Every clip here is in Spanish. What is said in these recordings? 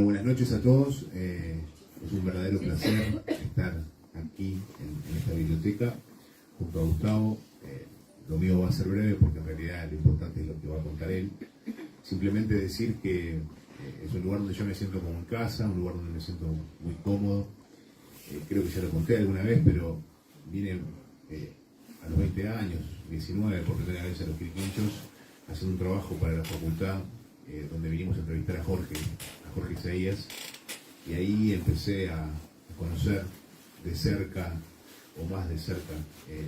Buenas noches a todos. Es un verdadero placer estar aquí en esta biblioteca junto a Gustavo. Lo mío va a ser breve porque en realidad lo importante es lo que va a contar él. Simplemente decir que es un lugar donde yo me siento como en casa, un lugar donde me siento muy cómodo. Creo que ya lo conté alguna vez, pero vine a los 20 años, 19 por primera vez a los Quirquinchos, haciendo un trabajo para la facultad, donde vinimos a entrevistar a Jorge Isaías, y ahí empecé a conocer de cerca, o más de cerca,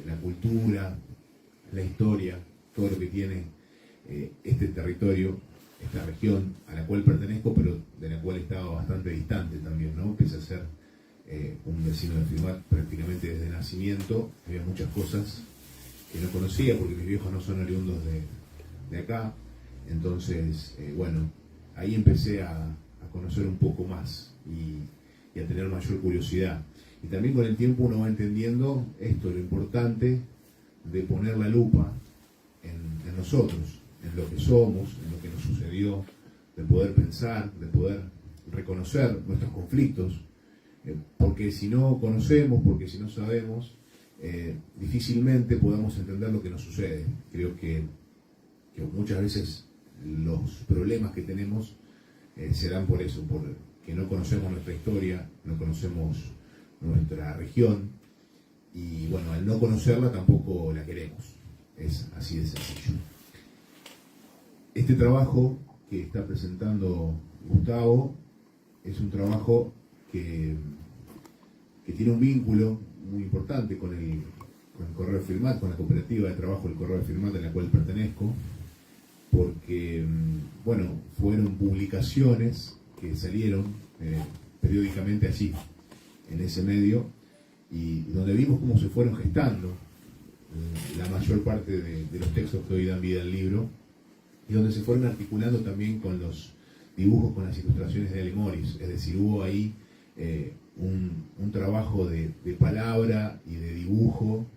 la cultura, la historia, todo lo que tiene este territorio, esta región a la cual pertenezco, pero de la cual estaba bastante distante también, ¿no? Pese a ser un vecino de Firmat prácticamente desde nacimiento, había muchas cosas que no conocía porque mis viejos no son oriundos de acá. Entonces, bueno, ahí empecé a conocer un poco más y a tener mayor curiosidad. Y también con el tiempo uno va entendiendo esto, lo importante de poner la lupa en nosotros, en lo que somos, en lo que nos sucedió, de poder pensar, de poder reconocer nuestros conflictos, porque si no conocemos, porque si no sabemos, difícilmente podemos entender lo que nos sucede. Creo que muchas veces los problemas que tenemos se dan por eso, porque no conocemos nuestra historia, no conocemos nuestra región, y bueno, al no conocerla tampoco la queremos. Es así de sencillo. Este trabajo que está presentando Gustavo es un trabajo que tiene un vínculo muy importante con el Correo Firmat, con la cooperativa de trabajo del Correo Firmat a la cual pertenezco, porque, bueno, fueron publicaciones que salieron periódicamente allí, en ese medio, y donde vimos cómo se fueron gestando la mayor parte de los textos que hoy dan vida al libro, y donde se fueron articulando también con los dibujos, con las ilustraciones de Ale Morris. Es decir, hubo ahí un trabajo de palabra y de dibujo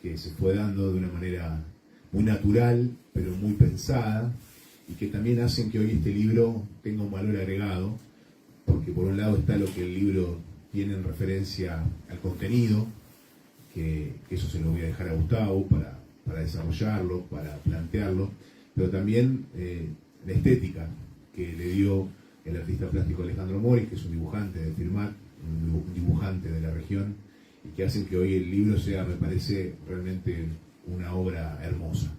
que se fue dando de una manera muy natural, pero muy pensada, y que también hacen que hoy este libro tenga un valor agregado, porque por un lado está lo que el libro tiene en referencia al contenido, que eso se lo voy a dejar a Gustavo para desarrollarlo, para plantearlo, pero también la estética que le dio el artista plástico Alejandro Morris, que es un dibujante de Firmat, un dibujante de la región, y que hacen que hoy el libro sea, me parece, realmente una obra hermosa.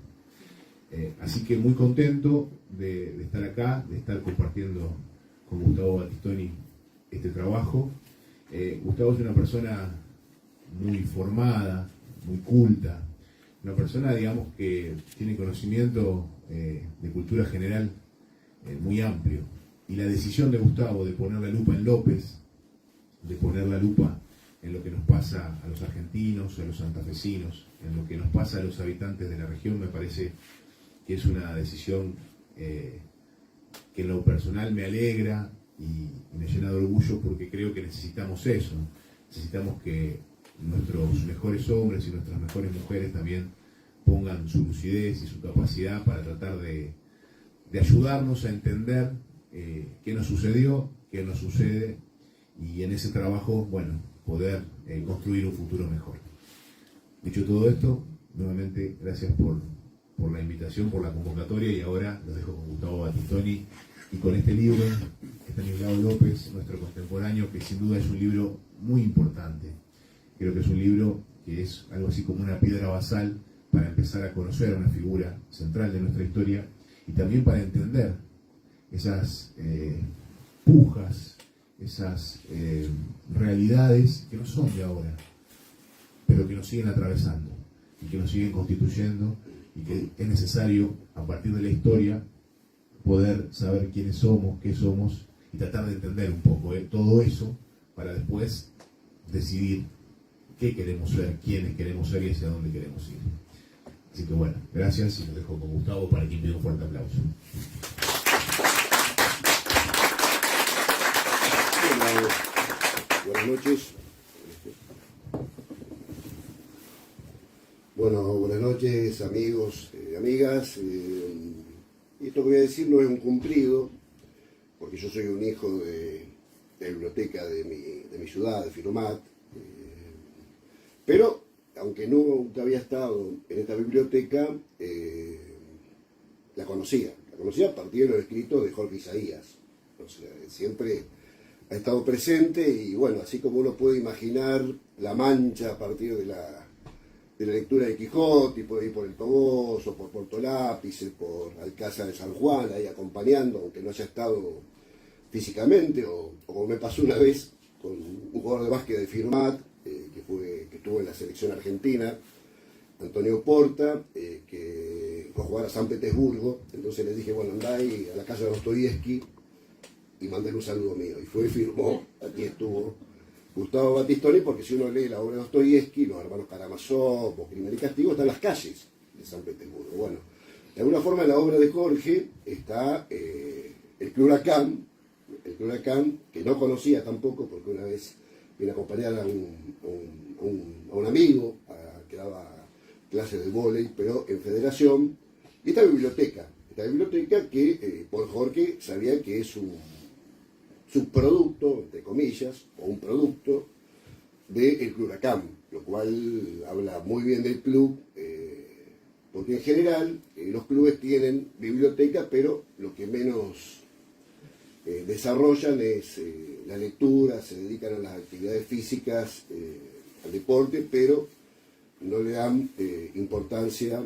Así que muy contento de estar acá, de estar compartiendo con Gustavo Battistoni este trabajo. Gustavo es una persona muy formada, muy culta, una persona, digamos, que tiene conocimiento de cultura general muy amplio. Y la decisión de Gustavo de poner la lupa en López, de poner la lupa en lo que nos pasa a los argentinos, a los santafesinos, en lo que nos pasa a los habitantes de la región, me parece que es una decisión que en lo personal me alegra y me llena de orgullo, porque creo que necesitamos eso. Necesitamos que nuestros mejores hombres y nuestras mejores mujeres también pongan su lucidez y su capacidad para tratar de ayudarnos a entender qué nos sucedió, qué nos sucede, y en ese trabajo, bueno, poder construir un futuro mejor. Dicho todo esto, nuevamente gracias por la invitación, por la convocatoria, y ahora los dejo con Gustavo Battistoni y con este libro, Estanislao López, nuestro contemporáneo, que sin duda es un libro muy importante. Creo que es un libro que es algo así como una piedra basal para empezar a conocer a una figura central de nuestra historia, y también para entender esas pujas, esas realidades que no son de ahora, pero que nos siguen atravesando y que nos siguen constituyendo, y que es necesario, a partir de la historia, poder saber quiénes somos, qué somos, y tratar de entender un poco todo eso, para después decidir qué queremos ser, quiénes queremos ser y hacia dónde queremos ir. Así que bueno, gracias, y los dejo con Gustavo, para quien pido un fuerte aplauso. Buenas noches. Bueno, buenas noches, amigos, amigas. Esto que voy a decir no es un cumplido, porque porque yo soy un hijo de la biblioteca de mi ciudad, de Filomat, pero aunque nunca había estado en esta biblioteca, la conocía a partir de los escritos de Jorge Isaías. O sea, siempre ha estado presente y bueno, así como uno puede imaginar La Mancha a partir de la lectura de Quijote, y puede ir por el Toboso, por Puerto Lápice, por Alcázar de San Juan, ahí acompañando, aunque no haya estado físicamente, o como me pasó una vez con un jugador de básquet de Firmat, que estuvo en la selección argentina, Antonio Porta, que fue a jugar a San Petersburgo. Entonces le dije, bueno, andá ahí a la casa de Dostoyevsky y mandale un saludo mío. Y fue y firmó, aquí estuvo Gustavo Battistoni, porque si uno lee la obra de Dostoyevsky, Los hermanos Karamazov o Crimen y Castigo, están en las calles de San Petersburgo. Bueno, de alguna forma en la obra de Jorge está el Club Huracán, que no conocía tampoco, porque una vez vine a acompañar a un amigo que daba clases de vóley, pero en federación, y esta biblioteca que por Jorge sabía que es un subproducto, entre comillas, o un producto del Club Huracán, lo cual habla muy bien del club, porque en general los clubes tienen biblioteca, pero lo que menos desarrollan es la lectura, se dedican a las actividades físicas, al deporte, pero no le dan importancia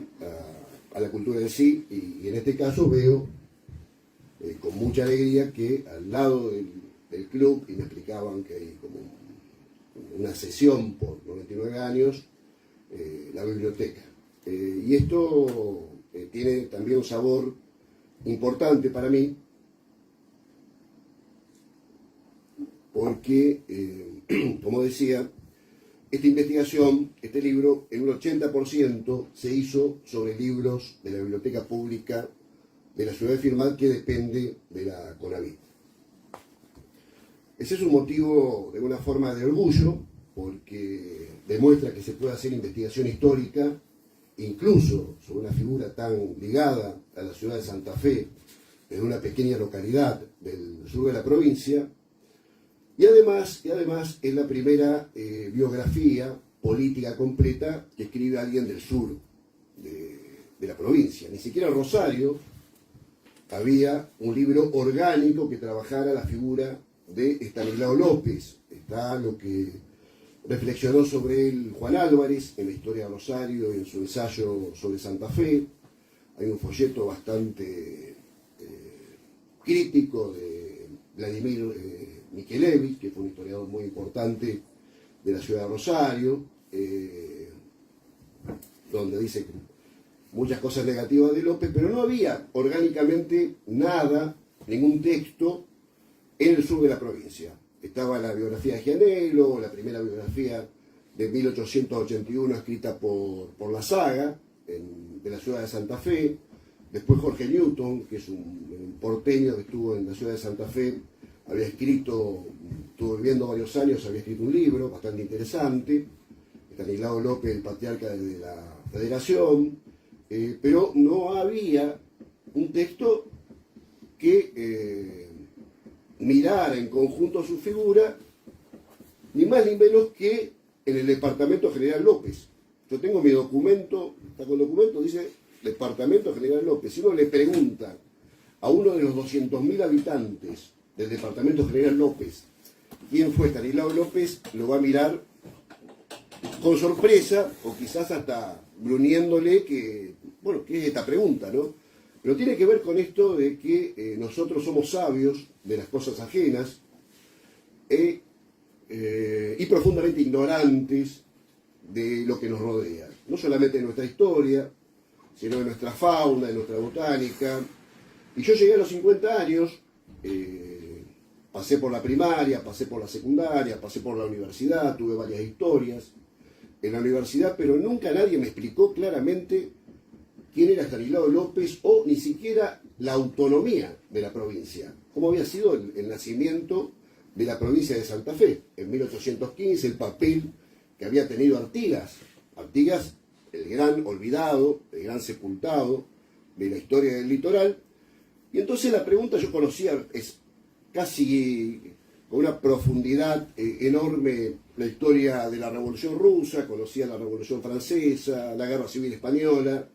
a la cultura en sí, y en este caso veo con mucha alegría que al lado del club, y me explicaban que hay como una sesión por 99 años, la biblioteca. Y esto tiene también un sabor importante para mí, porque, como decía, esta investigación, este libro, en un 80% se hizo sobre libros de la Biblioteca Pública de la ciudad de Firmat, que depende de la CONAVIT. Ese es un motivo de alguna forma de orgullo, porque demuestra que se puede hacer investigación histórica, incluso sobre una figura tan ligada a la ciudad de Santa Fe, en una pequeña localidad del sur de la provincia. Y además es la primera biografía política completa que escribe alguien del sur de la provincia. Ni siquiera en Rosario había un libro orgánico que trabajara la figura de Estanislao López. Está lo que reflexionó sobre él Juan Álvarez en la historia de Rosario y en su ensayo sobre Santa Fe. Hay un folleto bastante crítico de Vladimir Mikelevich, que fue un historiador muy importante de la ciudad de Rosario, donde dice muchas cosas negativas de López, pero no había orgánicamente nada, ningún texto en el sur de la provincia. Estaba la biografía de Gianello, la primera biografía de 1881 escrita por La Saga, de la ciudad de Santa Fe. Después Jorge Newton, que es un porteño que estuvo en la ciudad de Santa Fe, estuvo viviendo varios años, había escrito un libro bastante interesante, Estanislao López, el patriarca de la Federación, pero no había un texto que mirara en conjunto su figura, ni más ni menos que en el Departamento General López. Yo tengo mi documento, está con el documento, dice Departamento General López. Si uno le pregunta a uno de los 200.000 habitantes del Departamento General López quién fue Estanislao López, lo va a mirar con sorpresa, o quizás hasta gruñéndole que, bueno, ¿qué es esta pregunta, no? Pero tiene que ver con esto de que nosotros somos sabios de las cosas ajenas y profundamente ignorantes de lo que nos rodea. No solamente de nuestra historia, sino de nuestra fauna, de nuestra botánica. Y yo llegué a los 50 años, pasé por la primaria, pasé por la secundaria, pasé por la universidad, tuve varias historias en la universidad, pero nunca nadie me explicó claramente quién era Estanislao López, o ni siquiera la autonomía de la provincia, cómo había sido el nacimiento de la provincia de Santa Fe en 1815, el papel que había tenido Artigas, el gran olvidado, el gran sepultado de la historia del litoral. Y entonces la pregunta, yo conocía casi con una profundidad enorme la historia de la Revolución Rusa, conocía la Revolución Francesa, la Guerra Civil Española,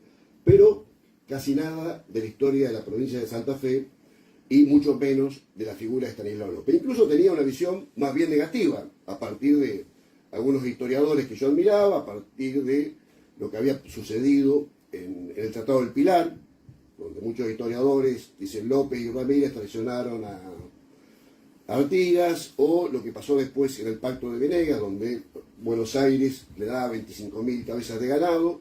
pero casi nada de la historia de la provincia de Santa Fe y mucho menos de la figura de Estanislao López. Incluso tenía una visión más bien negativa a partir de algunos historiadores que yo admiraba, a partir de lo que había sucedido en el Tratado del Pilar, donde muchos historiadores dicen López y Ramírez traicionaron a Artigas, o lo que pasó después en el Pacto de Venegas, donde Buenos Aires le daba 25.000 cabezas de ganado,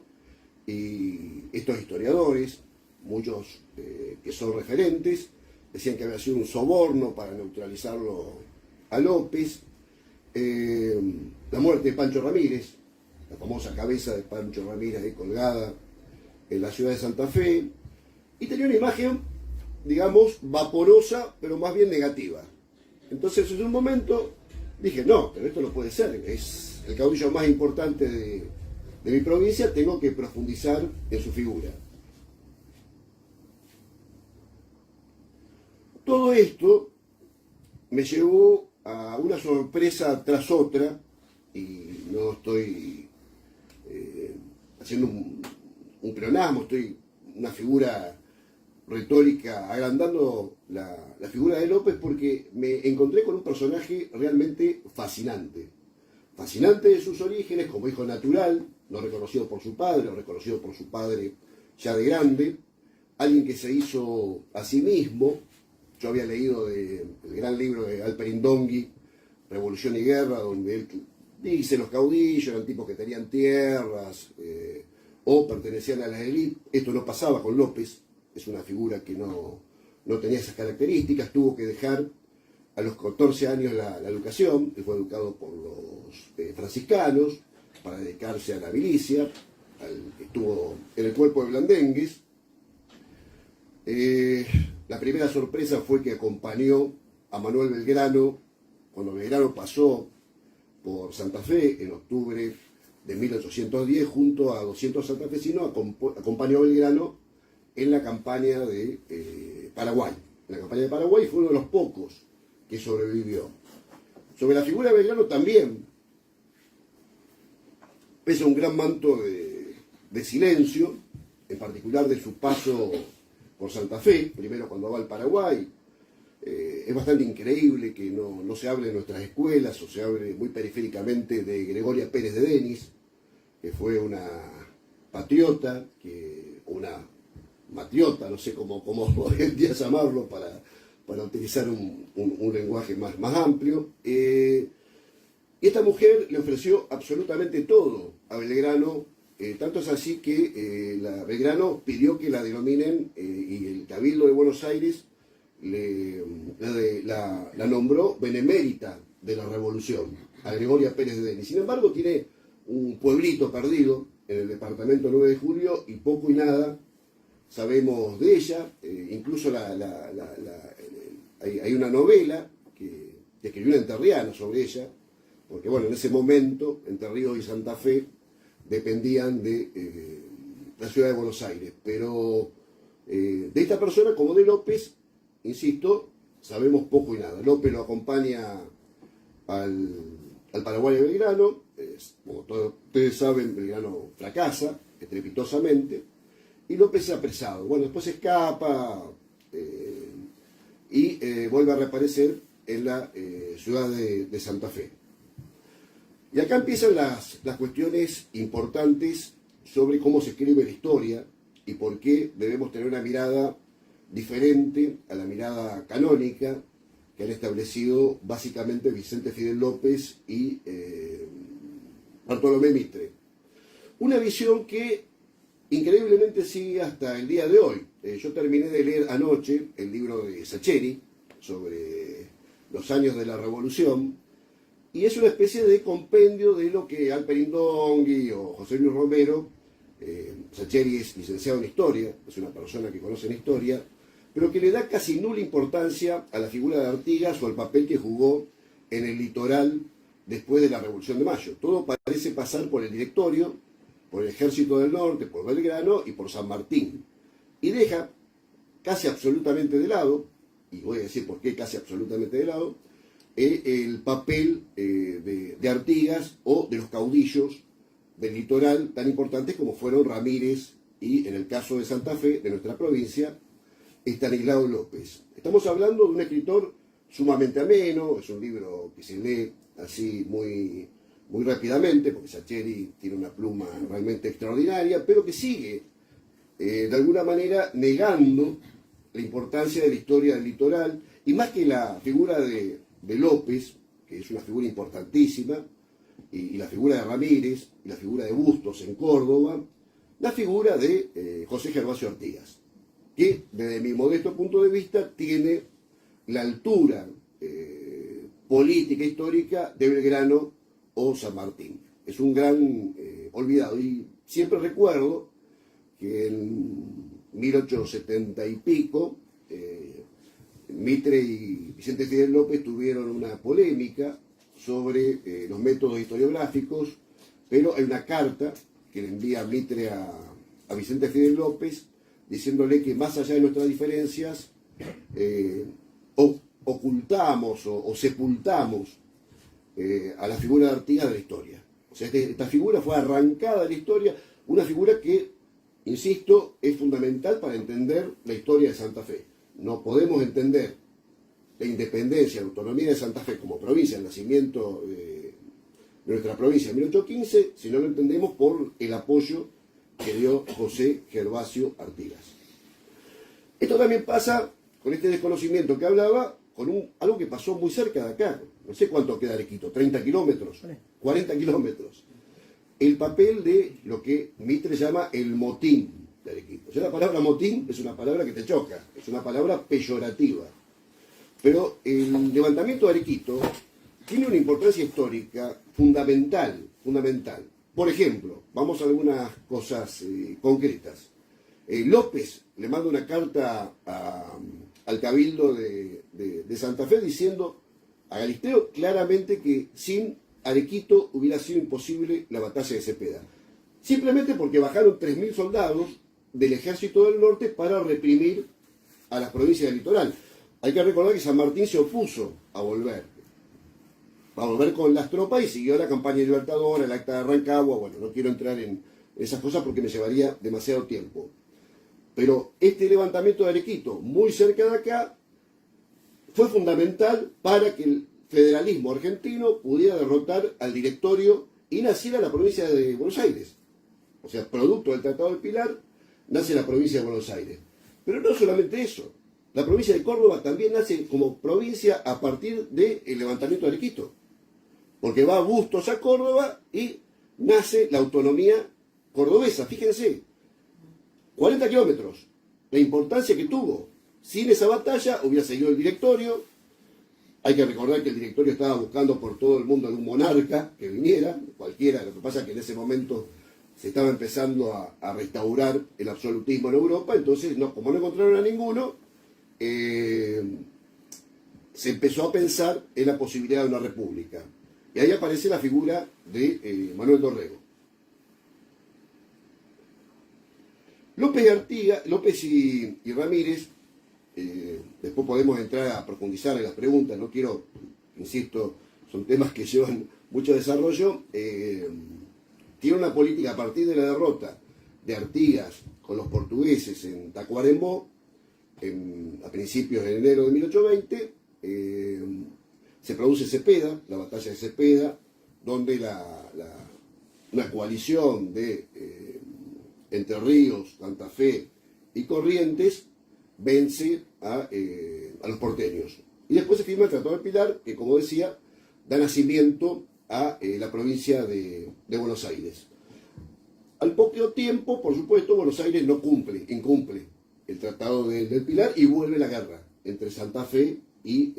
y estos historiadores, muchos que son referentes, decían que había sido un soborno para neutralizarlo a López. La muerte de Pancho Ramírez, la famosa cabeza de Pancho Ramírez ahí colgada en la ciudad de Santa Fe, y tenía una imagen, digamos, vaporosa, pero más bien negativa. Entonces, en un momento dije, no, pero esto no puede ser, es el caudillo más importante de mi provincia, tengo que profundizar en su figura. Todo esto me llevó a una sorpresa tras otra, y no estoy haciendo un pleonasmo, estoy una figura retórica agrandando la figura de López, porque me encontré con un personaje realmente fascinante. Fascinante de sus orígenes, como hijo natural, no reconocido por su padre, o reconocido por su padre ya de grande, alguien que se hizo a sí mismo. Yo había leído el gran libro de Alperín Dongui, Revolución y Guerra, donde él dice los caudillos eran tipos que tenían tierras o pertenecían a las élites. Esto no pasaba con López, es una figura que no tenía esas características, tuvo que dejar a los 14 años la educación, él fue educado por los franciscanos para dedicarse a la milicia, estuvo en el cuerpo de Blandengues. La primera sorpresa fue que acompañó a Manuel Belgrano cuando Belgrano pasó por Santa Fe en octubre de 1810, junto a 200 santafesinos, acompañó a Belgrano en la campaña de Paraguay. En la campaña de Paraguay fue uno de los pocos que sobrevivió. Sobre la figura de Belgrano también pesa un gran manto de silencio, en particular de su paso por Santa Fe, primero cuando va al Paraguay. Es bastante increíble que no se hable en nuestras escuelas, o se hable muy periféricamente de Gregoria Pérez de Denis, que fue una patriota, una matriota, no sé cómo hoy en día llamarlo para utilizar un lenguaje más amplio. Y esta mujer le ofreció absolutamente todo a Belgrano, tanto es así que Belgrano pidió que la denominen, y el Cabildo de Buenos Aires la nombró benemérita de la Revolución, a Gregoria Pérez de Denis. Sin embargo, tiene un pueblito perdido en el departamento 9 de Julio y poco y nada sabemos de ella. Incluso hay una novela que escribió una entrerriana sobre ella, porque bueno, en ese momento Entre Ríos y Santa Fe dependían de la ciudad de Buenos Aires. Pero de esta persona, como de López, insisto, sabemos poco y nada. López lo acompaña al Paraguay de Belgrano. Como todos ustedes saben, Belgrano fracasa estrepitosamente y López es apresado. Bueno, después escapa y vuelve a reaparecer en la ciudad de Santa Fe. Y acá empiezan las cuestiones importantes sobre cómo se escribe la historia y por qué debemos tener una mirada diferente a la mirada canónica que han establecido básicamente Vicente Fidel López y Bartolomé Mitre. Una visión que increíblemente sigue hasta el día de hoy. Yo terminé de leer anoche el libro de Sacheri sobre los años de la Revolución, y es una especie de compendio de lo que Alperín Dongui o José Luis Romero, Sacheri es licenciado en Historia, es una persona que conoce en Historia, pero que le da casi nula importancia a la figura de Artigas o al papel que jugó en el litoral después de la Revolución de Mayo. Todo parece pasar por el Directorio, por el Ejército del Norte, por Belgrano y por San Martín. Y deja casi absolutamente de lado y voy a decir por qué casi absolutamente de lado, el papel de Artigas o de los caudillos del litoral tan importantes como fueron Ramírez y, en el caso de Santa Fe, de nuestra provincia, Estanislao López. Estamos hablando de un escritor sumamente ameno, es un libro que se lee así muy rápidamente, porque Sacheri tiene una pluma realmente extraordinaria, pero que sigue, de alguna manera, negando la importancia de la historia del litoral, y más que la figura de López, que es una figura importantísima, y la figura de Ramírez, y la figura de Bustos en Córdoba, la figura de José Gervasio Artigas, que desde mi modesto punto de vista tiene la altura política histórica de Belgrano o San Martín. Es un gran olvidado, y siempre recuerdo que en 1870 y pico Mitre y Vicente Fidel López tuvieron una polémica sobre los métodos historiográficos, pero hay una carta que le envía Mitre a Vicente Fidel López diciéndole que más allá de nuestras diferencias ocultamos o sepultamos a la figura de Artigas de la historia. O sea, esta figura fue arrancada de la historia, una figura que, insisto, es fundamental para entender la historia de Santa Fe. No podemos entender la independencia, la autonomía de Santa Fe como provincia, el nacimiento de nuestra provincia en 1815, si no lo entendemos por el apoyo que dio José Gervasio Artigas. Esto también pasa con este desconocimiento que hablaba, con algo que pasó muy cerca de acá. No sé cuánto queda Arequito, 30 kilómetros, 40 kilómetros. El papel de lo que Mitre llama el motín de Arequito. Ya la palabra motín es una palabra que te choca, es una palabra peyorativa. Pero el levantamiento de Arequito tiene una importancia histórica fundamental. Por ejemplo, vamos a algunas cosas concretas. López le manda una carta al Cabildo de Santa Fe diciendo a Galisteo claramente que sin Arequito hubiera sido imposible la batalla de Cepeda. Simplemente porque bajaron 3.000 soldados del ejército del norte para reprimir a las provincias del litoral. Hay que recordar que San Martín se opuso a volver con las tropas y siguió la campaña libertadora, el acta de Rancagua. Bueno, no quiero entrar en esas cosas porque me llevaría demasiado tiempo. Pero este levantamiento de Arequito, muy cerca de acá, fue fundamental para que el federalismo argentino pudiera derrotar al directorio y naciera la provincia de Buenos Aires. O sea, producto del Tratado del Pilar, nace la provincia de Buenos Aires. Pero no solamente eso, la provincia de Córdoba también nace como provincia a partir del levantamiento de Arequito. Porque va Bustos a Córdoba y nace la autonomía cordobesa. Fíjense, 40 kilómetros, la importancia que tuvo. Sin esa batalla hubiera seguido el directorio. Hay que recordar que el directorio estaba buscando por todo el mundo algún monarca que viniera, cualquiera. Lo que pasa es que en ese momento se estaba empezando a restaurar el absolutismo en Europa. Entonces, como no encontraron a ninguno, se empezó a pensar en la posibilidad de una república. Y ahí aparece la figura de Manuel Dorrego. López y Ramírez, después podemos entrar a profundizar en las preguntas, no quiero, insisto, son temas que llevan mucho desarrollo. Tiene una política a partir de la derrota de Artigas con los portugueses en Tacuarembó, a principios de enero de 1820, se produce Cepeda, la batalla de Cepeda, donde una coalición de Entre Ríos, Santa Fe y Corrientes vence a los porteños. Y después se firma el Tratado del Pilar, que, como decía, da nacimiento a la provincia de Buenos Aires. Al poco tiempo, por supuesto, Buenos Aires incumple el Tratado del Pilar y vuelve la guerra entre Santa Fe y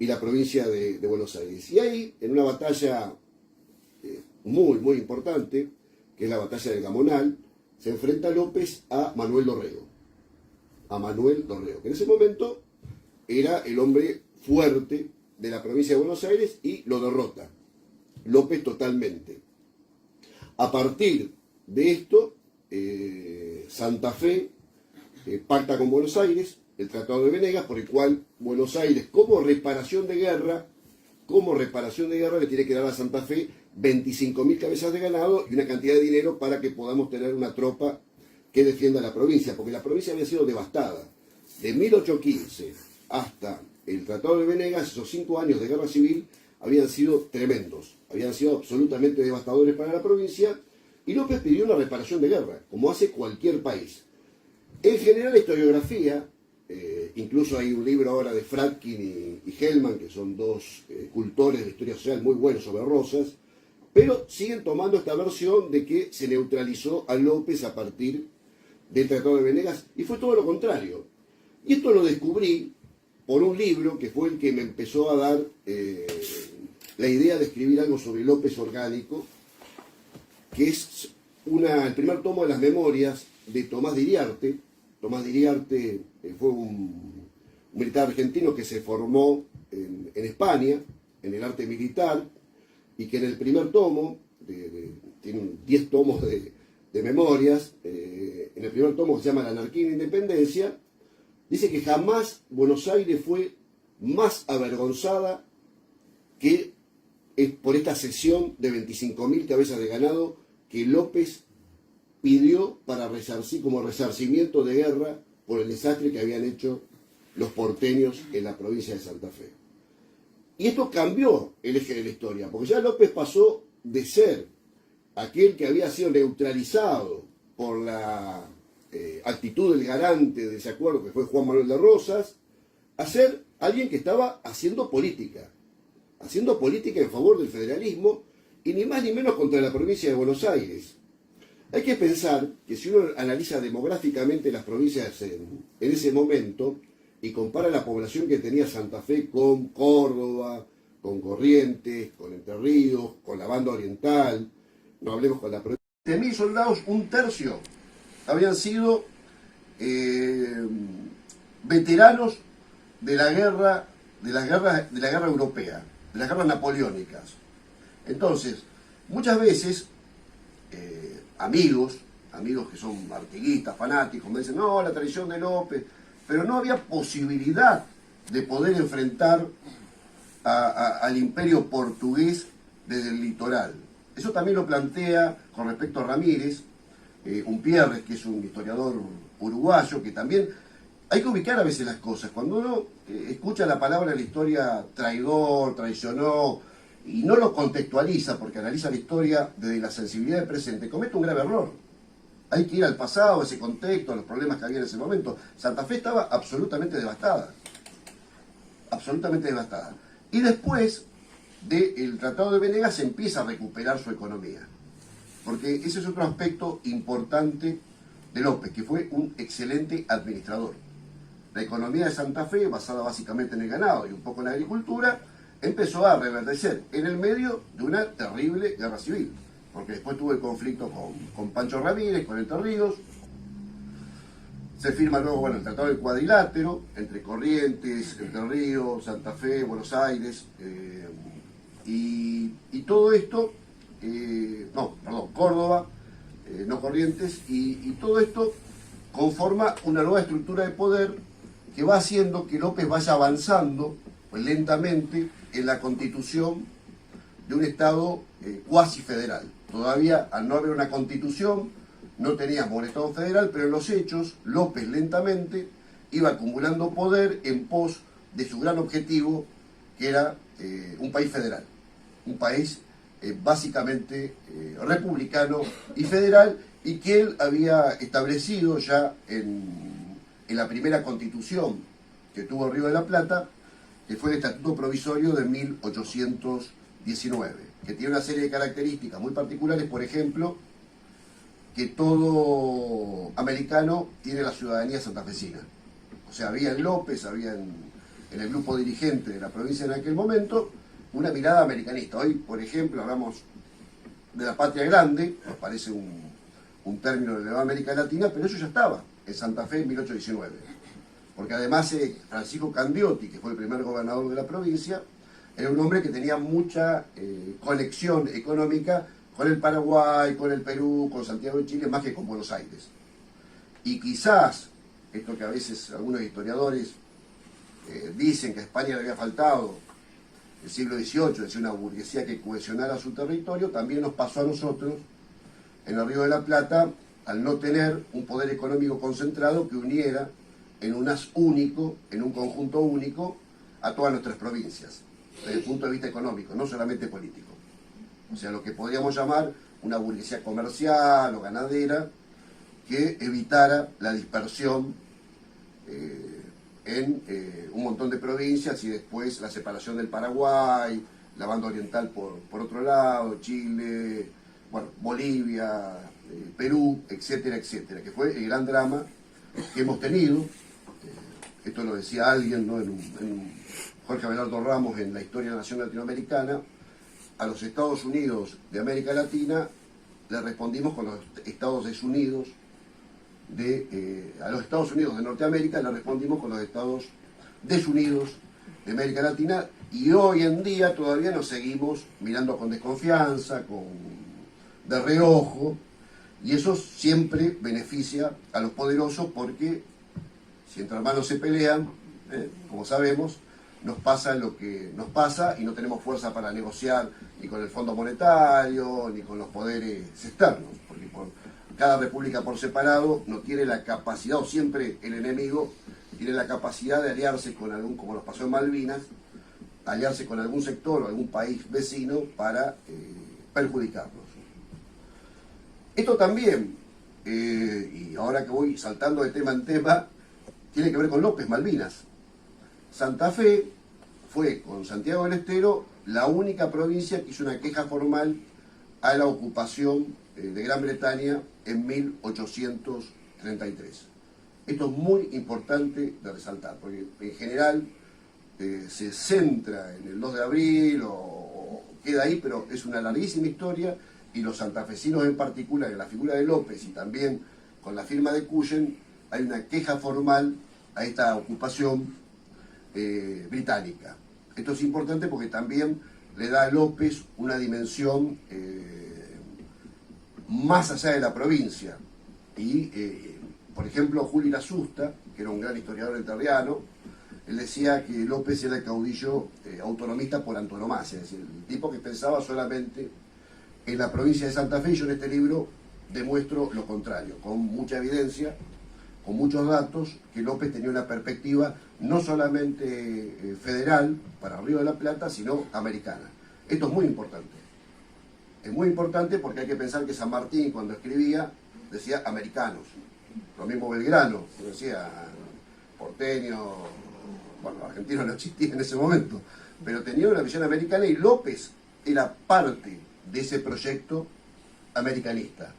la provincia de Buenos Aires. Y ahí, en una batalla muy importante, que es la batalla del Gamonal, se enfrenta López a Manuel Dorrego. Que en ese momento era el hombre fuerte de la provincia de Buenos Aires y lo derrota. López totalmente. A partir de esto, Santa Fe pacta con Buenos Aires, el Tratado de Venegas, por el cual Buenos Aires, como reparación de guerra, le tiene que dar a Santa Fe 25.000 cabezas de ganado y una cantidad de dinero para que podamos tener una tropa que defienda la provincia, porque la provincia había sido devastada. De 1815 hasta el Tratado de Venegas, esos 5 años de guerra civil habían sido tremendos, habían sido absolutamente devastadores para la provincia, y López pidió una reparación de guerra, como hace cualquier país. En general, la historiografía, incluso hay un libro ahora de Fradkin y Hellman, que son dos cultores de la historia social muy buenos sobre Rosas, pero siguen tomando esta versión de que se neutralizó a López a partir del Tratado de Venegas, y fue todo lo contrario. Y esto lo descubrí por un libro que fue el que me empezó a dar la idea de escribir algo sobre López orgánico, que es el primer tomo de las memorias de Tomás de Iriarte. Tomás de Iriarte fue un militar argentino que se formó en España, en el arte militar, y que en el primer tomo, tiene 10 tomos de memorias, en el primer tomo que se llama La anarquía y la independencia, dice que jamás Buenos Aires fue más avergonzada que por esta cesión de 25.000 cabezas de ganado que López pidió para resarcir, como resarcimiento de guerra por el desastre que habían hecho los porteños en la provincia de Santa Fe. Y esto cambió el eje de la historia, porque ya López pasó de ser aquel que había sido neutralizado por la actitud del garante de ese acuerdo, que fue Juan Manuel de Rosas, a ser alguien que estaba haciendo política en favor del federalismo, y ni más ni menos contra la provincia de Buenos Aires. Hay que pensar que si uno analiza demográficamente las provincias en ese momento y compara la población que tenía Santa Fe con Córdoba, con Corrientes, con Entre Ríos, con la banda oriental, no hablemos con la provincia. De 1.000 soldados, un tercio habían sido veteranos de la guerra europea, de las guerras napoleónicas. Entonces, muchas veces amigos que son artiguistas, fanáticos, me dicen, no, la traición de López, pero no había posibilidad de poder enfrentar al imperio portugués desde el litoral. Eso también lo plantea con respecto a Ramírez, Umpierres, que es un historiador uruguayo, que también hay que ubicar a veces las cosas. Cuando uno escucha la palabra de la historia traidor, traicionó, y no lo contextualiza porque analiza la historia desde la sensibilidad del presente, comete un grave error. Hay que ir al pasado, a ese contexto, a los problemas que había en ese momento. Santa Fe estaba absolutamente devastada. Absolutamente devastada. Y después del Tratado de Venegas se empieza a recuperar su economía. Porque ese es otro aspecto importante de López, que fue un excelente administrador. La economía de Santa Fe, basada básicamente en el ganado y un poco en la agricultura, empezó a reverdecer en el medio de una terrible guerra civil. Porque después tuvo el conflicto con Pancho Ramírez, con Entre Ríos. Se firma luego el Tratado del Cuadrilátero entre Corrientes, Entre Ríos, Santa Fe, Buenos Aires, y todo esto, Córdoba, no Corrientes, y todo esto conforma una nueva estructura de poder que va haciendo que López vaya avanzando lentamente en la constitución de un Estado cuasi federal. Todavía, al no haber una constitución, no teníamos un Estado federal, pero en los hechos, López lentamente iba acumulando poder en pos de su gran objetivo, que era un país federal, un país básicamente republicano y federal, y que él había establecido ya en la primera constitución que tuvo Río de la Plata, que fue el Estatuto Provisorio de 1819, que tiene una serie de características muy particulares, por ejemplo, que todo americano tiene la ciudadanía santafesina. O sea, había en López, había en el grupo dirigente de la provincia en aquel momento, una mirada americanista. Hoy, por ejemplo, hablamos de la patria grande, nos parece un término de la América Latina, pero eso ya estaba en Santa Fe en 1819. Porque además Francisco Candioti, que fue el primer gobernador de la provincia, era un hombre que tenía mucha conexión económica con el Paraguay, con el Perú, con Santiago de Chile, más que con Buenos Aires. Y quizás esto que a veces algunos historiadores dicen que a España le había faltado el siglo XVIII, es decir, una burguesía que cohesionara su territorio, también nos pasó a nosotros en el Río de la Plata al no tener un poder económico concentrado que uniera en un haz único, en un conjunto único, a todas nuestras provincias, desde el punto de vista económico, no solamente político. O sea, lo que podríamos llamar una burguesía comercial o ganadera que evitara la dispersión en un montón de provincias y después la separación del Paraguay, la banda oriental por otro lado, Chile, bueno, Bolivia, Perú, etcétera, etcétera, que fue el gran drama que hemos tenido. Esto lo decía alguien, ¿no? en Jorge Abelardo Ramos en La historia de la nación latinoamericana. A los Estados Unidos de América Latina le respondimos con los Estados desunidos a los Estados Unidos de Norteamérica le respondimos con los Estados desunidos de América Latina, y hoy en día todavía nos seguimos mirando con desconfianza, de reojo, y eso siempre beneficia a los poderosos, porque si entre hermanos se pelean, como sabemos, nos pasa lo que nos pasa y no tenemos fuerza para negociar ni con el Fondo Monetario ni con los poderes externos, porque cada república por separado no tiene la capacidad, o siempre el enemigo tiene la capacidad de aliarse con algún, como nos pasó en Malvinas, aliarse con algún sector o algún país vecino para perjudicarnos. Esto también, y ahora que voy saltando de tema en tema, tiene que ver con López Malvinas. Santa Fe fue, con Santiago del Estero, la única provincia que hizo una queja formal a la ocupación de Gran Bretaña en 1833. Esto es muy importante de resaltar, porque en general se centra en el 2 de abril o queda ahí, pero es una larguísima historia, y los santafesinos en particular, en la figura de López y también con la firma de Cullen, hay una queja formal a esta ocupación británica. Esto es importante porque también le da a López una dimensión más allá de la provincia. Y, por ejemplo, Julio Irasusta, que era un gran historiador entrerriano, él decía que López era el caudillo autonomista por antonomasia, es decir, el tipo que pensaba solamente en la provincia de Santa Fe, y yo en este libro demuestro lo contrario, con mucha evidencia, con muchos datos, que López tenía una perspectiva no solamente federal para el Río de la Plata, sino americana. Esto es muy importante. Es muy importante porque hay que pensar que San Martín, cuando escribía, decía americanos. Lo mismo Belgrano, decía porteño, bueno, argentino no existía en ese momento, pero tenía una visión americana, y López era parte de ese proyecto americanista.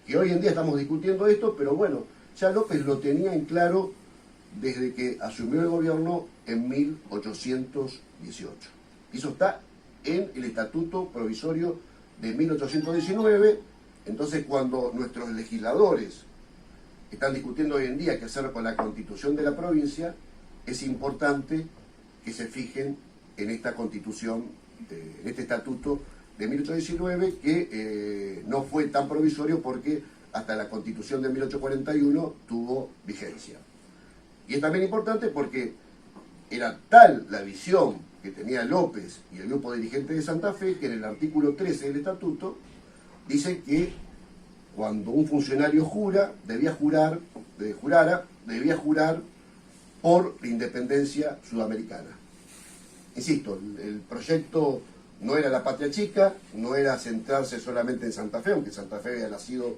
Y hoy en día estamos discutiendo esto, pero bueno, ya López lo tenía en claro desde que asumió el gobierno en 1818. Y eso está en el Estatuto Provisorio de 1819. Entonces, cuando nuestros legisladores están discutiendo hoy en día qué hacer con la constitución de la provincia, es importante que se fijen en esta constitución, en este estatuto de 1819, que no fue tan provisorio porque hasta la constitución de 1841 tuvo vigencia. Y es también importante porque era tal la visión que tenía López y el grupo dirigente de Santa Fe, que en el artículo 13 del estatuto dice que cuando un funcionario debía jurar por la independencia sudamericana. Insisto, el proyecto no era la patria chica, no era centrarse solamente en Santa Fe, aunque Santa Fe había nacido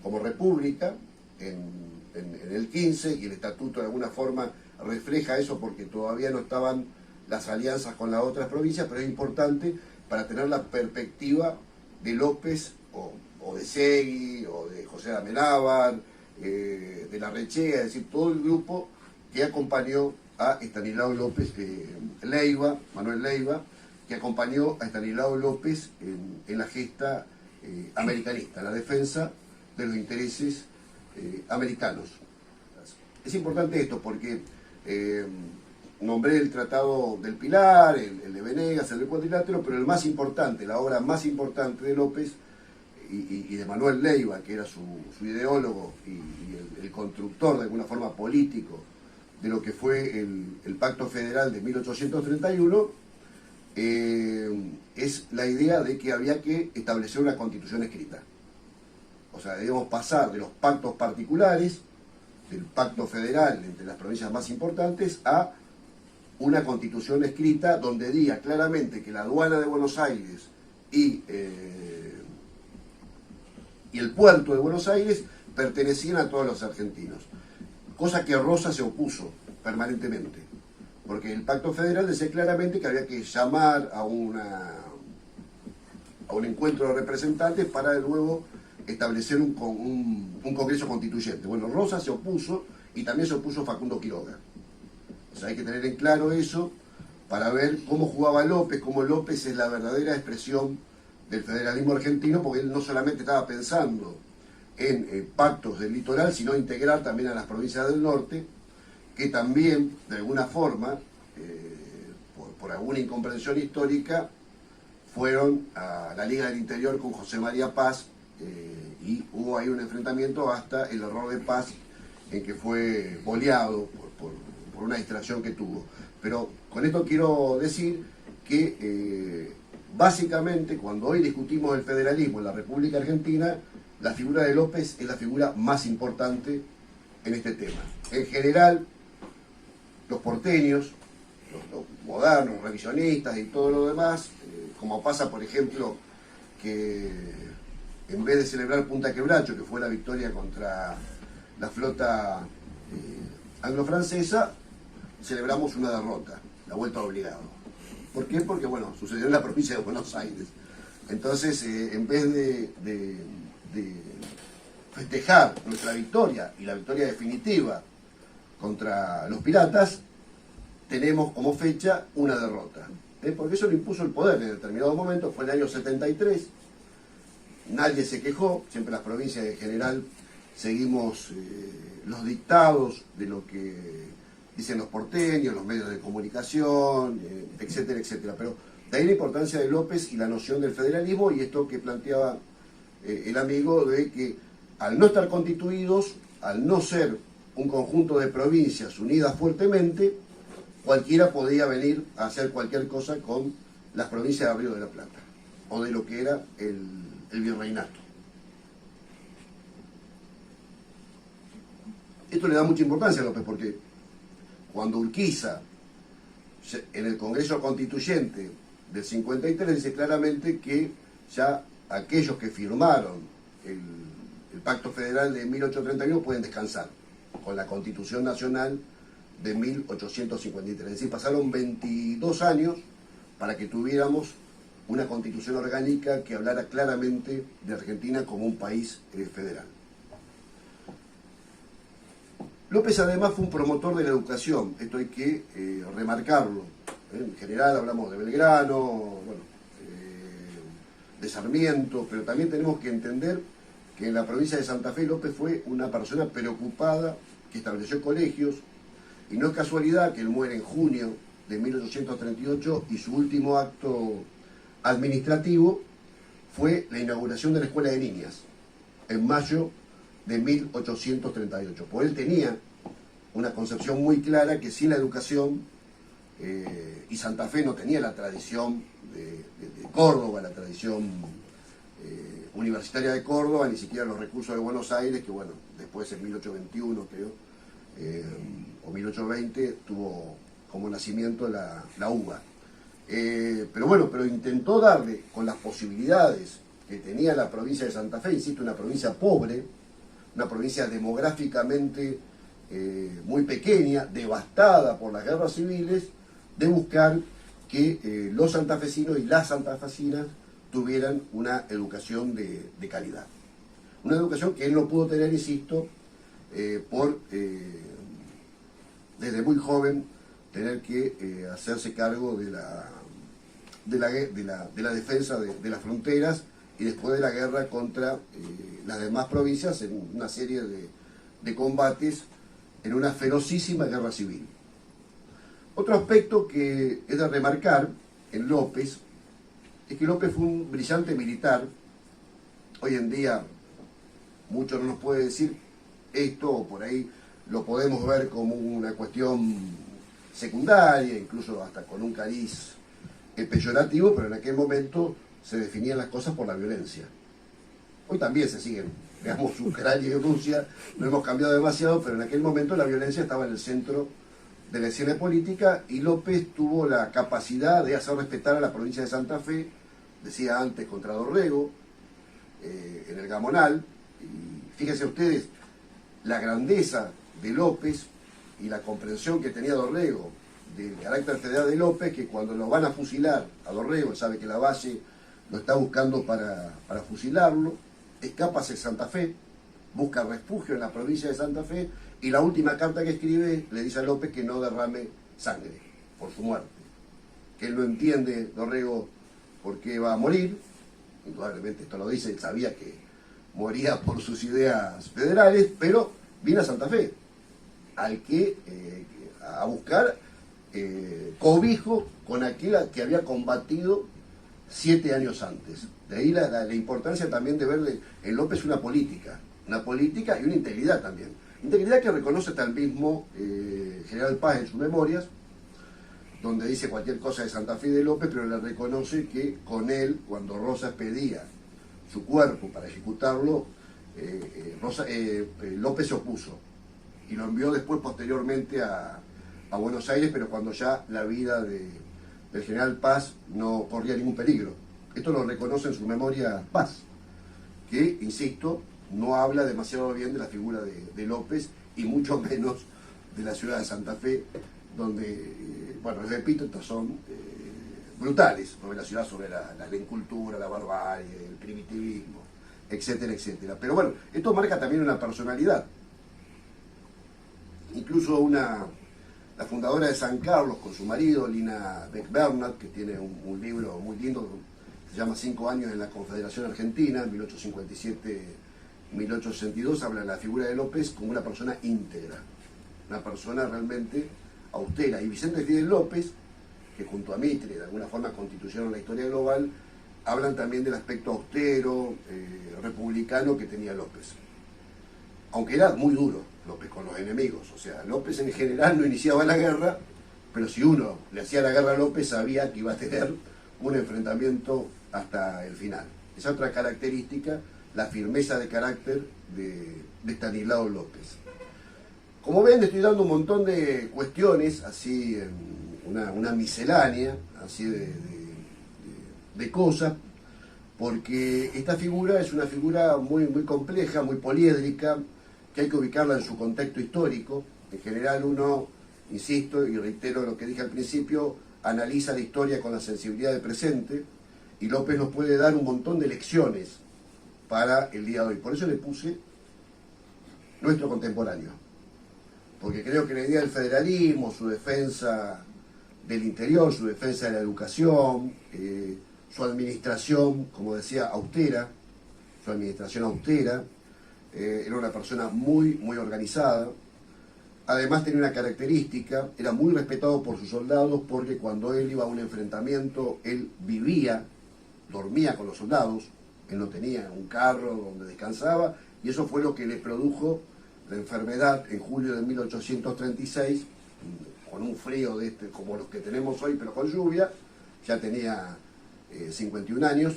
como república en el 15, y el estatuto de alguna forma refleja eso porque todavía no estaban las alianzas con las otras provincias, pero es importante para tener la perspectiva de López o de Segui o de José de Amenábar, de Larrechea, es decir, todo el grupo que acompañó a Estanislao López Leiva, Manuel Leiva, que acompañó a Estanislao López en la gesta americanista, la defensa de los intereses americanos. Es importante esto porque nombré el Tratado del Pilar, el de Venegas, el del Cuadrilátero, pero el más importante, la obra más importante de López, y de Manuel Leiva, que era su ideólogo y el constructor de alguna forma político de lo que fue el Pacto Federal de 1831, es la idea de que había que establecer una constitución escrita. O sea, debemos pasar de los pactos particulares, del pacto federal entre las provincias más importantes, a una constitución escrita donde diga claramente que la aduana de Buenos Aires y el puerto de Buenos Aires pertenecían a todos los argentinos. Cosa que Rosas se opuso permanentemente, porque el Pacto Federal decía claramente que había que llamar a un encuentro de representantes para luego establecer un Congreso Constituyente. Bueno, Rosas se opuso y también se opuso Facundo Quiroga. O sea, hay que tener en claro eso para ver cómo jugaba López, cómo López es la verdadera expresión del federalismo argentino, porque él no solamente estaba pensando en pactos del litoral, sino integrar también a las provincias del norte, que también, de alguna forma, por alguna incomprensión histórica, fueron a la Liga del Interior con José María Paz, y hubo ahí un enfrentamiento hasta el error de Paz, en que fue boleado por una distracción que tuvo. Pero con esto quiero decir que básicamente cuando hoy discutimos el federalismo en la República Argentina, la figura de López es la figura más importante en este tema. En general, los porteños, los modernos, revisionistas y todo lo demás, como pasa por ejemplo que en vez de celebrar Punta Quebracho, que fue la victoria contra la flota anglo-francesa, celebramos una derrota, la vuelta obligado. ¿Por qué? Porque, bueno, sucedió en la provincia de Buenos Aires. Entonces, en vez de festejar nuestra victoria y la victoria definitiva contra los piratas, tenemos como fecha una derrota. Porque eso lo impuso el poder en determinado momento, fue el año 73, nadie se quejó, siempre las provincias en general seguimos los dictados de lo que dicen los porteños, los medios de comunicación, etcétera, etcétera. Pero de ahí la importancia de López y la noción del federalismo y esto que planteaba el amigo de que al no estar constituidos, al no ser un conjunto de provincias unidas fuertemente, cualquiera podía venir a hacer cualquier cosa con las provincias de Río de la Plata o de lo que era el virreinato. Esto le da mucha importancia a López porque cuando Urquiza en el Congreso Constituyente del 53 dice claramente que ya aquellos que firmaron el Pacto Federal de 1831 pueden descansar con la Constitución Nacional de 1853. Es decir, pasaron 22 años para que tuviéramos una constitución orgánica que hablara claramente de Argentina como un país federal. López además fue un promotor de la educación, esto hay que remarcarlo. En general hablamos de Belgrano, bueno, de Sarmiento, pero también tenemos que entender que en la provincia de Santa Fe López fue una persona preocupada que estableció colegios, y no es casualidad que él muere en junio de 1838 y su último acto administrativo fue la inauguración de la Escuela de Niñas, en mayo de 1838. Pues él tenía una concepción muy clara que sin la educación, y Santa Fe no tenía la tradición de Córdoba, la tradición universitaria de Córdoba, ni siquiera los recursos de Buenos Aires, que bueno, después en 1821 creo, o 1820 tuvo como nacimiento la UBA. Pero bueno, pero intentó darle con las posibilidades que tenía la provincia de Santa Fe, insisto, una provincia pobre, una provincia demográficamente muy pequeña, devastada por las guerras civiles, de buscar que los santafesinos y las santafesinas tuvieran una educación de calidad. Una educación que él no pudo tener, insisto, por desde muy joven tener que hacerse cargo de la defensa de las fronteras y después de la guerra contra las demás provincias en una serie de combates en una ferocísima guerra civil. Otro aspecto que es de remarcar en López es que López fue un brillante militar hoy en día mucho no nos puede decir esto, o por ahí lo podemos ver como una cuestión secundaria, incluso hasta con un cariz peyorativo, pero en aquel momento se definían las cosas por la violencia. Hoy también se siguen, veamos Ucrania y Rusia, no hemos cambiado demasiado, pero en aquel momento la violencia estaba en el centro de la escena política y López tuvo la capacidad de hacer respetar a la provincia de Santa Fe, decía antes contra Dorrego, en el Gamonal. Y fíjense ustedes la grandeza de López y la comprensión que tenía Dorrego del carácter federal de López, que cuando lo van a fusilar a Dorrego, sabe que la Valle lo está buscando para fusilarlo, escapa hacia Santa Fe, busca refugio en la provincia de Santa Fe, y la última carta que escribe le dice a López que no derrame sangre por su muerte, que él no entiende, Dorrego, por qué va a morir. Indudablemente esto lo dice, él sabía que moría por sus ideas federales, pero viene a Santa Fe, a buscar cobijo con aquel que había combatido 7 años antes. De ahí la importancia también de verle en López una política y una integridad también. Integridad que reconoce hasta el mismo General Paz en sus memorias, donde dice cualquier cosa de Santa Fe y de López, pero le reconoce que con él, cuando Rosas pedía su cuerpo para ejecutarlo, López se opuso y lo envió después posteriormente a Buenos Aires, pero cuando ya la vida del General Paz no corría ningún peligro. Esto lo reconoce en su memoria Paz, que, insisto, no habla demasiado bien de la figura de López y mucho menos de la ciudad de Santa Fe, donde, bueno, les repito, estos son brutales sobre la ciudad, sobre la incultura, la barbarie, el primitivismo, etcétera, etcétera. Pero bueno, esto marca también una personalidad. Incluso la fundadora de San Carlos, con su marido, Lina Beck-Bernard, que tiene un libro muy lindo, se llama 5 años en la Confederación Argentina, 1857-1862, habla de la figura de López como una persona íntegra, una persona realmente austera. Y Vicente Fidel López, que junto a Mitre de alguna forma constituyeron la historia global, hablan también del aspecto austero, republicano que tenía López. Aunque era muy duro López con los enemigos, o sea, López en general no iniciaba la guerra, pero si uno le hacía la guerra a López sabía que iba a tener un enfrentamiento hasta el final. Esa otra característica, la firmeza de carácter de Estanislao López. Como ven, estoy dando un montón de cuestiones, así, una miscelánea, así de cosas, porque esta figura es una figura muy, muy compleja, muy poliédrica, que hay que ubicarla en su contexto histórico. En general uno, insisto y reitero lo que dije al principio, analiza la historia con la sensibilidad del presente, y López nos puede dar un montón de lecciones para el día de hoy. Por eso le puse nuestro contemporáneo, porque creo que la idea del federalismo, su defensa del interior, su defensa de la educación, su administración, como decía, austera, era una persona muy, muy organizada. Además tenía una característica, era muy respetado por sus soldados, porque cuando él iba a un enfrentamiento, él dormía con los soldados, él no tenía un carro donde descansaba, y eso fue lo que le produjo la enfermedad en julio de 1836, con un frío como los que tenemos hoy, pero con lluvia. Ya tenía 51 años,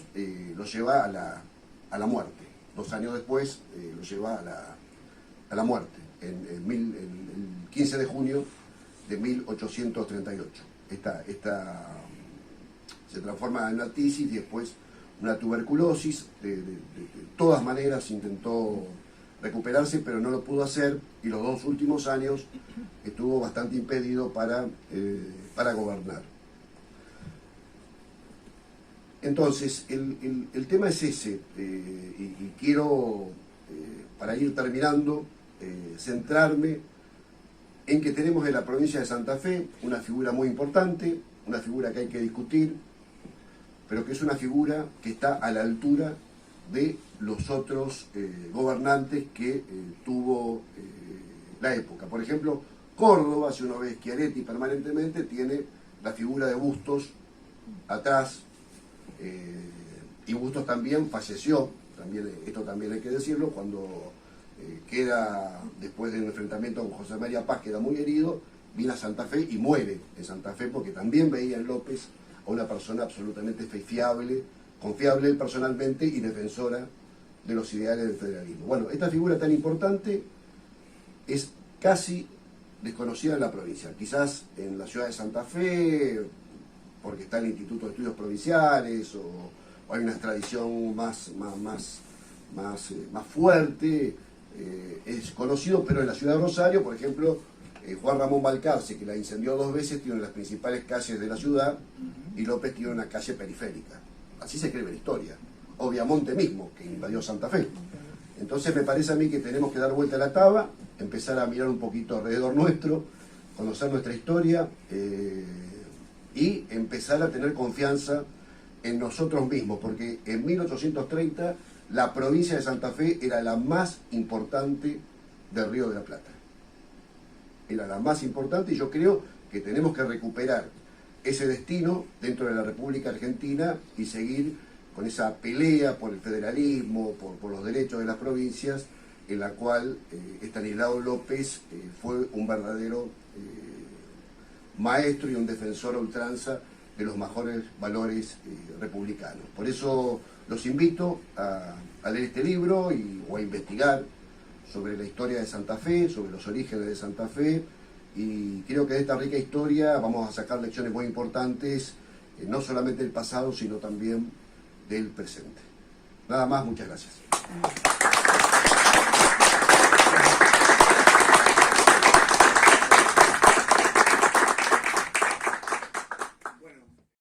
lo lleva a la muerte. 2 años después lo lleva a la muerte, el 15 de junio de 1838. Se transforma en una tisis y después una tuberculosis. De todas maneras intentó recuperarse, pero no lo pudo hacer, y los 2 últimos años estuvo bastante impedido para gobernar. Entonces, el tema es ese, y quiero, para ir terminando, centrarme en que tenemos en la provincia de Santa Fe una figura muy importante, una figura que hay que discutir, pero que es una figura que está a la altura de los otros gobernantes que tuvo la época. Por ejemplo, Córdoba, si uno ve Schiaretti permanentemente, tiene la figura de Bustos atrás, y Bustos también falleció esto también hay que decirlo, cuando queda, después del enfrentamiento con José María Paz, queda muy herido, viene a Santa Fe y muere en Santa Fe porque también veía en López a una persona absolutamente fiable, confiable personalmente y defensora de los ideales del federalismo. Bueno, esta figura tan importante es casi desconocida en la provincia, quizás en la ciudad de Santa Fe, porque está el Instituto de Estudios Provinciales, o hay una tradición más fuerte, es conocido, pero en la ciudad de Rosario, por ejemplo, Juan Ramón Balcarce, que la incendió 2 veces, tiene una de las principales calles de la ciudad, y López tiene una calle periférica. Así se escribe la historia. O Viamonte mismo, que invadió Santa Fe. Entonces me parece a mí que tenemos que dar vuelta a la taba, empezar a mirar un poquito alrededor nuestro, conocer nuestra historia y empezar a tener confianza en nosotros mismos, porque en 1830 la provincia de Santa Fe era la más importante del Río de la Plata. Era la más importante y yo creo que tenemos que recuperar ese destino dentro de la República Argentina y seguir con esa pelea por el federalismo, por los derechos de las provincias, en la cual Estanislao López fue un verdadero maestro y un defensor a ultranza de los mejores valores republicanos. Por eso los invito a leer este libro o a investigar sobre la historia de Santa Fe, sobre los orígenes de Santa Fe, y creo que de esta rica historia vamos a sacar lecciones muy importantes, no solamente del pasado, sino también del presente. Nada más, muchas gracias.